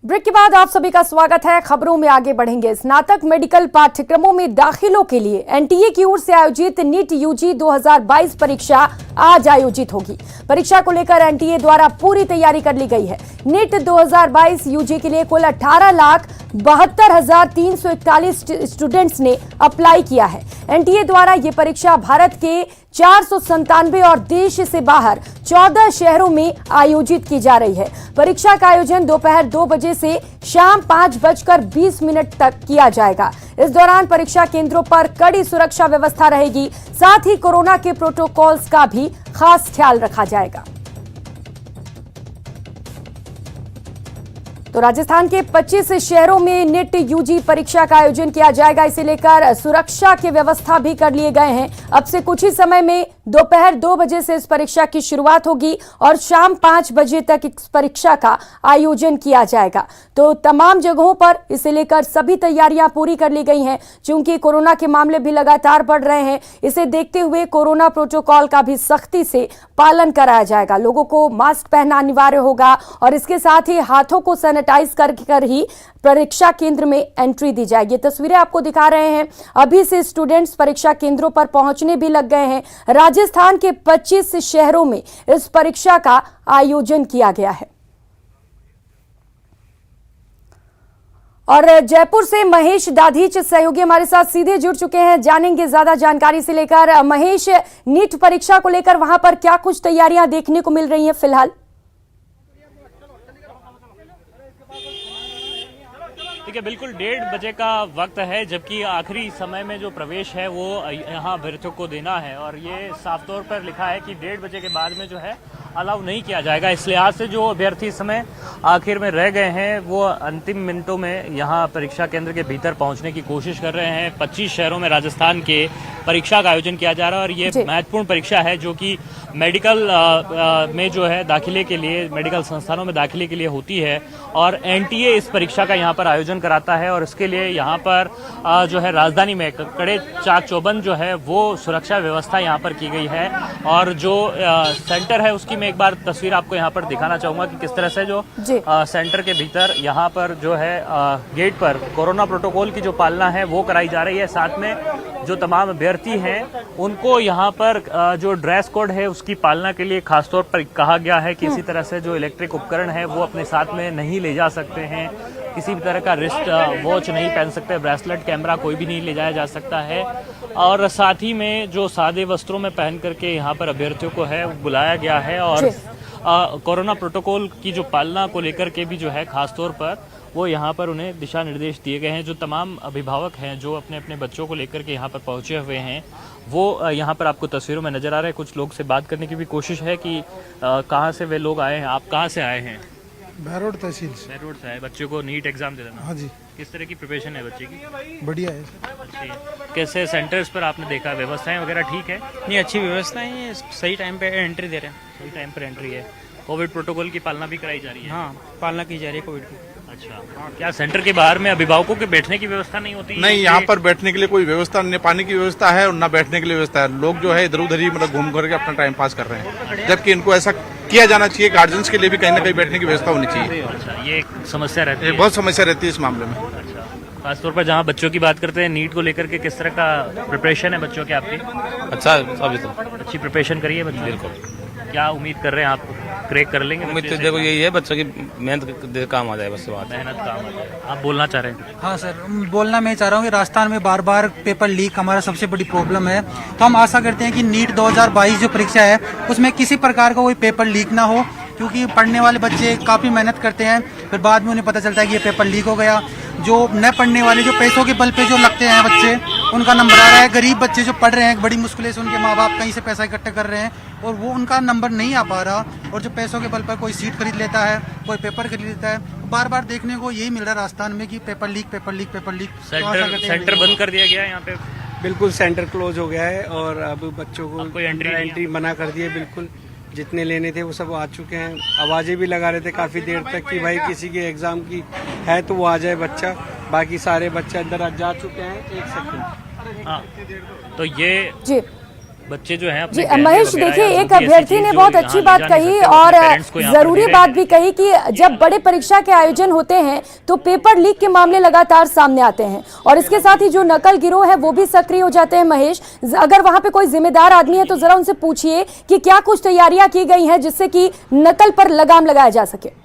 Break के बाद आप सभी का स्वागत है। खबरों में आगे बढ़ेंगे। स्नातक मेडिकल पाठ्यक्रमों में दाखिलों के लिए एनटीए की ओर से आयोजित नीट यूजी 2022 परीक्षा आज आयोजित होगी। परीक्षा को लेकर एनटीए द्वारा पूरी तैयारी कर ली गई है। नीट 2022 यूजी के लिए कुल 18,72,341 स्टूडेंट्स ने अप्लाई किया है। एनटीए द्वारा ये परीक्षा भारत के 497 और देश से बाहर 14 शहरों में आयोजित की जा रही है। परीक्षा का आयोजन दोपहर 2 बजे से शाम 5:20 तक किया जाएगा। इस दौरान परीक्षा केंद्रों पर कड़ी सुरक्षा व्यवस्था रहेगी। साथ ही कोरोना के प्रोटोकॉल्स का भी खास ख्याल रखा जाएगा। तो राजस्थान के 25 शहरों में नीट यूजी परीक्षा का आयोजन किया जाएगा। इसे लेकर सुरक्षा की व्यवस्था भी कर लिए गए हैं। अब से कुछ ही समय में दोपहर 2 बजे से इस परीक्षा की शुरुआत होगी और शाम 5 बजे तक इस परीक्षा का आयोजन किया जाएगा। तो तमाम जगहों पर इसे लेकर सभी तैयारियां पूरी कर ली गई हैं। चूंकि कोरोना के मामले भी लगातार बढ़ रहे हैं, इसे देखते हुए कोरोना प्रोटोकॉल का भी सख्ती से पालन कराया जाएगा। लोगों को मास्क पहनना अनिवार्य होगा और इसके साथ ही हाथों को सैनिटाइज कर ही परीक्षा केंद्र में एंट्री दी जाएगी। तस्वीरें आपको दिखा रहे हैं। अभी से स्टूडेंट्स परीक्षा केंद्रों पर पहुंचने भी लग गए हैं। राजस्थान के 25 शहरों में इस परीक्षा का आयोजन किया गया है। और जयपुर से महेश दाधीच सहयोगी हमारे साथ सीधे जुड़ चुके हैं। जानेंगे ज्यादा जानकारी से लेकर। महेश, नीट परीक्षा को लेकर वहां पर क्या कुछ तैयारियां देखने को मिल रही हैं फिलहाल? ठीक है, बिल्कुल 1:30 बजे का वक्त है, जबकि आखिरी समय में जो प्रवेश है वो यहाँ अभ्यर्थियों को देना है। और ये साफ तौर पर लिखा है कि 1:30 बजे के बाद में जो है अलाउ नहीं किया जाएगा। इस लिहाज से जो अभ्यर्थी इस समय आखिर में रह गए हैं वो अंतिम मिनटों में यहाँ परीक्षा केंद्र के भीतर पहुँचने की कोशिश कर रहे हैं। 25 शहरों में राजस्थान के परीक्षा का आयोजन किया जा रहा है और ये महत्वपूर्ण परीक्षा है जो कि मेडिकल में जो है दाखिले के लिए, मेडिकल संस्थानों में दाखिले के लिए होती है। और एनटीए इस परीक्षा का यहाँ पर आयोजन कराता है और इसके लिए यहाँ पर जो है राजधानी में कड़े चाक चौबंद जो है वो सुरक्षा व्यवस्था यहाँ पर की गई है। और जो सेंटर है उसकी मैं एक बार तस्वीर आपको यहाँ पर दिखाना चाहूँगा कि किस तरह से जो सेंटर के भीतर यहाँ पर जो है गेट पर कोरोना प्रोटोकॉल की जो पालना है वो कराई जा रही है। साथ में जो तमाम अभ्यर्थी हैं उनको यहाँ पर जो ड्रेस कोड है उसकी पालना के लिए खासतौर पर कहा गया है कि इसी तरह से जो इलेक्ट्रिक उपकरण है वो अपने साथ में नहीं ले जा सकते हैं। किसी भी तरह का रिस्ट वॉच नहीं पहन सकते, ब्रेसलेट, कैमरा कोई भी नहीं ले जाया जा सकता है। और साथ ही में जो सादे वस्त्रों में पहन करके यहाँ पर अभ्यर्थियों को है बुलाया गया है। और कोरोना प्रोटोकॉल की जो पालना को लेकर के भी जो है खासतौर पर वो यहाँ पर उन्हें दिशा निर्देश दिए गए हैं। जो तमाम अभिभावक हैं जो अपने अपने बच्चों को लेकर के यहाँ पर पहुँचे हुए हैं वो यहाँ पर आपको तस्वीरों में नजर आ रहे हैं। कुछ लोग से बात करने की भी कोशिश है कि कहाँ से वे लोग आए हैं। आप कहाँ से आए हैं? बहरोड तहसील से। बहरोड से आए। बच्चों को नीट एग्जाम दे देना? हाँ जी। किस तरह की प्रिपरेशन है बच्चे की? बढ़िया है। अच्छी है। कैसे सेंटर्स पर आपने देखा, व्यवस्थाएं वगैरह ठीक है? नहीं, अच्छी व्यवस्थाएं हैं, सही टाइम पे एंट्री दे रहे हैं। सही टाइम पर एंट्री है। कोविड प्रोटोकॉल की पालना भी कराई जा रही है? हाँ, पालना की जा रही है कोविड की। अच्छा, क्या सेंटर के बाहर में अभिभावकों के बैठने की व्यवस्था नहीं होती? नहीं, यहाँ पर बैठने के लिए कोई व्यवस्था नहीं, पानी की व्यवस्था है और न बैठने के लिए व्यवस्था है। लोग जो है इधर उधर ही मतलब घूम करके अपना टाइम पास कर रहे हैं, जबकि इनको ऐसा किया जाना चाहिए। गार्जियंस के लिए भी कहीं ना कहीं बैठने की व्यवस्था होनी चाहिए। अच्छा, ये एक समस्या रहती है? बहुत समस्या रहती है इस मामले में। अच्छा, खासतौर पर जहाँ बच्चों की बात करते हैं, नीट को लेकर के किस तरह का प्रिपरेशन है बच्चों की आपकी? अच्छा, अभी तो अच्छी प्रिपरेशन करी है बच्चों? बिल्कुल। क्या उम्मीद कर रहे हैं आप, क्रैक कर लेंगे? उम्मीद तो देखो यही है, बच्चों की मेहनत काम आ जाए, बस बात। मेहनत काम आ जाए। आप बोलना चाह रहे हैं? हाँ सर, बोलना मैं चाह रहा हूँ कि राजस्थान में बार बार पेपर लीक हमारा सबसे बड़ी प्रॉब्लम है। तो हम आशा करते हैं कि नीट 2022 जो परीक्षा है उसमें किसी प्रकार का कोई पेपर लीक ना हो, क्योंकि पढ़ने वाले बच्चे काफ़ी मेहनत करते हैं, फिर बाद में उन्हें पता चलता है कि ये पेपर लीक हो गया। जो न पढ़ने वाले, जो पैसों के बल पे जो लगते हैं बच्चे, उनका नंबर आ रहा है। गरीब बच्चे जो पढ़ रहे हैं, बड़ी मुश्किल से उनके माँ बाप कहीं से पैसा इकट्ठा कर रहे हैं और वो उनका नंबर नहीं आ पा रहा। और जो पैसों के बल पर कोई सीट खरीद लेता है, कोई पेपर खरीद लेता है, बार बार देखने को यही मिल रहा है राजस्थान में कि paper leak, paper leak, paper leak. Centre बंद कर दिया गया है यहाँ पे? बिल्कुल, सेंटर क्लोज हो गया है और अब बच्चों को एंट्री मना कर दी है। बिल्कुल, जितने लेने थे वो सब आ चुके हैं। आवाजें भी लगा रहे थे काफी देर तक कि भाई किसी के एग्जाम की है तो वो आ जाए बच्चा, बाकी सारे बच्चे अंदर जा चुके हैं। 1 सेकंड। हाँ, तो ये बच्चे जो हैं जी अपने गहने महेश, वगैरह देखिए या एक जो भी ऐसी अभ्यर्थी चीज़ ने जो बहुत यहाँ अच्छी ले बात जा नहीं कही सकते, और अपने पेरेंट्स को यहाँ पर जरूरी दे रहे बात हैं। भी कही कि जब बड़े परीक्षा के आयोजन होते हैं तो पेपर लीक के मामले लगातार सामने आते हैं और इसके साथ ही जो नकल गिरोह है वो भी सक्रिय हो जाते हैं। महेश, अगर वहां पे कोई जिम्मेदार आदमी है तो जरा उनसे पूछिए कि क्या कुछ तैयारियां की गई हैं जिससे कि नकल पर लगाम लगाया जा सके।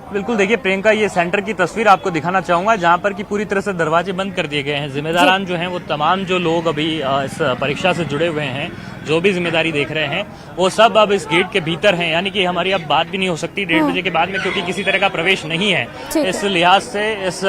बिल्कुल, देखिए प्रियंका, ये सेंटर की तस्वीर आपको दिखाना चाहूंगा जहां पर कि पूरी तरह से दरवाजे बंद कर दिए गए हैं। जिम्मेदारान जो हैं वो तमाम जो लोग अभी इस परीक्षा से जुड़े हुए हैं, जो भी जिम्मेदारी देख रहे हैं, वो सब अब इस गेट के भीतर हैं। यानी कि हमारी अब बात भी नहीं हो सकती 1:30 बजे के बाद में, क्योंकि किसी तरह का प्रवेश नहीं है। इस लिहाज से इस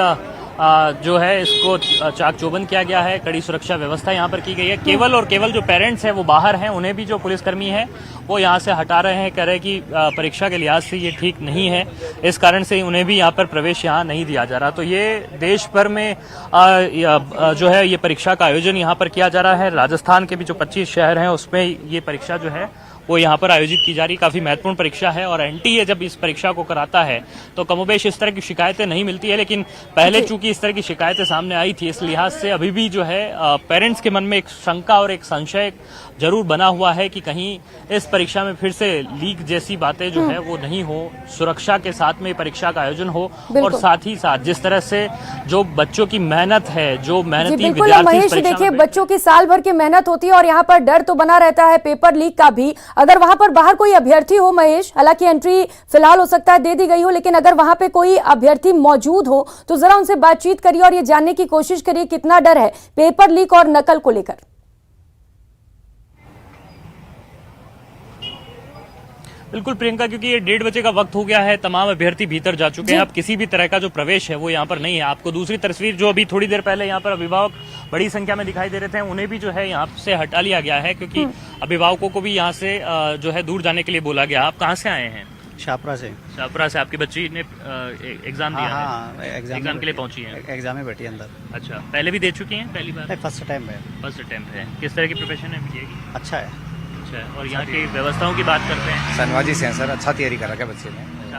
जो है इसको चाक चौबंद किया गया है, कड़ी सुरक्षा व्यवस्था यहाँ पर की गई है। केवल और केवल जो पेरेंट्स हैं वो बाहर हैं, उन्हें भी जो पुलिसकर्मी हैं वो यहाँ से हटा रहे हैं, कह रहे हैं कि परीक्षा के लिहाज से ये ठीक नहीं है, इस कारण से उन्हें भी यहाँ पर प्रवेश यहाँ नहीं दिया जा रहा। तो ये देश भर में जो है ये परीक्षा का आयोजन यहाँ पर किया जा रहा है। राजस्थान के भी जो 25 शहर हैं उसमें ये परीक्षा जो है वो यहाँ पर आयोजित की जा रही। काफी महत्वपूर्ण परीक्षा है और एनटीए जब इस परीक्षा को कराता है तो कमोबेश इस तरह की शिकायतें नहीं मिलती है, लेकिन पहले चूंकि इस तरह की शिकायतें सामने आई थी, इस लिहाज से अभी भी जो है पेरेंट्स के मन में एक शंका और एक संशय जरूर बना हुआ है कि कहीं इस परीक्षा में फिर से लीक जैसी बातें जो है वो नहीं हो, सुरक्षा के साथ में परीक्षा का आयोजन हो और साथ ही साथ जिस तरह से जो बच्चों की मेहनत है, जो मेहनती विद्यार्थी महेश, देखिए बच्चों की साल भर की मेहनत होती है और यहाँ पर डर तो बना रहता है पेपर लीक का भी। अगर वहां पर बाहर कोई अभ्यर्थी हो महेश, हालांकि एंट्री फिलहाल हो सकता है दे दी गई हो, लेकिन अगर वहां पे कोई अभ्यर्थी मौजूद हो तो जरा उनसे बातचीत करिए और ये जानने की कोशिश करिए कितना डर है पेपर लीक और नकल को लेकर। बिल्कुल प्रियंका, क्योंकि ये 1:30 बजे का वक्त हो गया है, तमाम अभ्यर्थी भीतर जा चुके हैं। अब किसी भी तरह का जो प्रवेश है वो यहाँ पर नहीं है। आपको दूसरी तस्वीर जो अभी थोड़ी देर पहले यहाँ पर अभिभावक बड़ी संख्या में दिखाई दे रहे थे, उन्हें भी जो है यहाँ से हटा लिया गया है, क्योंकि अभिभावकों को भी यहाँ से जो है दूर जाने के लिए बोला गया। आप कहाँ से आए हैं? शाहपुरा से। शाहपुरा से। आपकी बच्ची ने एग्जाम दिया है? एग्जाम के लिए पहुंची है? एग्जाम में बैठी अंदर। अच्छा, पहले भी दे चुकी हैं? पहली बार? फर्स्ट टाइम है। फर्स्ट अटेम्प्ट है। किस तरह की प्रिपरेशन है ये? अच्छा है। और यहाँ की व्यवस्थाओं की बात करते हैं। सनवाजी से सर, अच्छा तैयारी करा क्या बच्चे ने? अच्छा,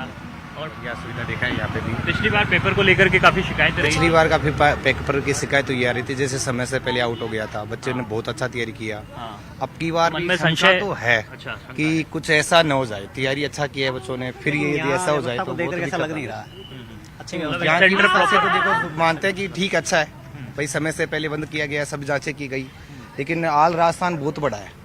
और यह सुविधा देखा है यहाँ पे भी। पिछली बार पेपर को लेकर के काफी शिकायत रही। पिछली बार काफी पेपर की शिकायत तो ये आ रही थी, जैसे समय से पहले आउट हो गया था, बच्चे ने बहुत अच्छा तैयारी किया। अब की बार मन में संशय तो है अच्छा, कि कुछ ऐसा न हो जाए, तैयारी अच्छा किया है बच्चों ने, फिर ये यदि ऐसा हो जाए तो बहुत ऐसा लग नहीं रहा। यहाँ तो देखो मानते हैं कि ठीक अच्छा है भाई, समय से पहले बंद किया गया, सब जांचें की गई, लेकिन आल राजस्थान बहुत बड़ा है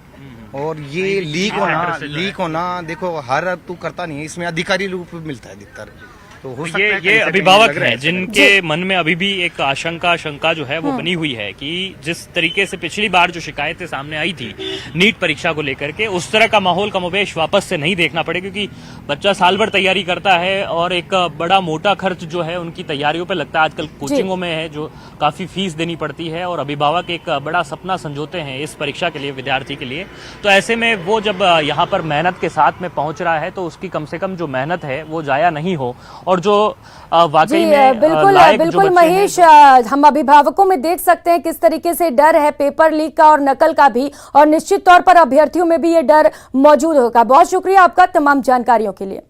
और ये लीक होना देखो हर तू करता नहीं है, इसमें अधिकारी रूप में मिलता है अधिकतर। तो हो सकता है ये अभिभावक हैं जिनके मन में अभी भी एक शंका जो है वो बनी हुई है कि जिस तरीके से पिछली बार जो शिकायतें सामने आई थी नीट परीक्षा को लेकर के, उस तरह का माहौल कमोबेश वापस से नहीं देखना पड़े, क्योंकि बच्चा साल भर तैयारी करता है और एक बड़ा मोटा खर्च जो है उनकी तैयारियों पे लगता है। आजकल कोचिंगों में है जो काफी फीस देनी पड़ती है और अभिभावक एक बड़ा सपना संजोते हैं इस परीक्षा के लिए, विद्यार्थी के लिए। तो ऐसे में वो जब यहाँ पर मेहनत के साथ में पहुंच रहा है तो उसकी कम से कम जो मेहनत है वो जाया नहीं हो। और जो वाकई में बिल्कुल महेश, हम अभिभावकों में देख सकते हैं किस तरीके से डर है पेपर लीक का और नकल का भी, और निश्चित तौर पर अभ्यर्थियों में भी ये डर मौजूद होगा। बहुत शुक्रिया आपका तमाम जानकारियों के लिए।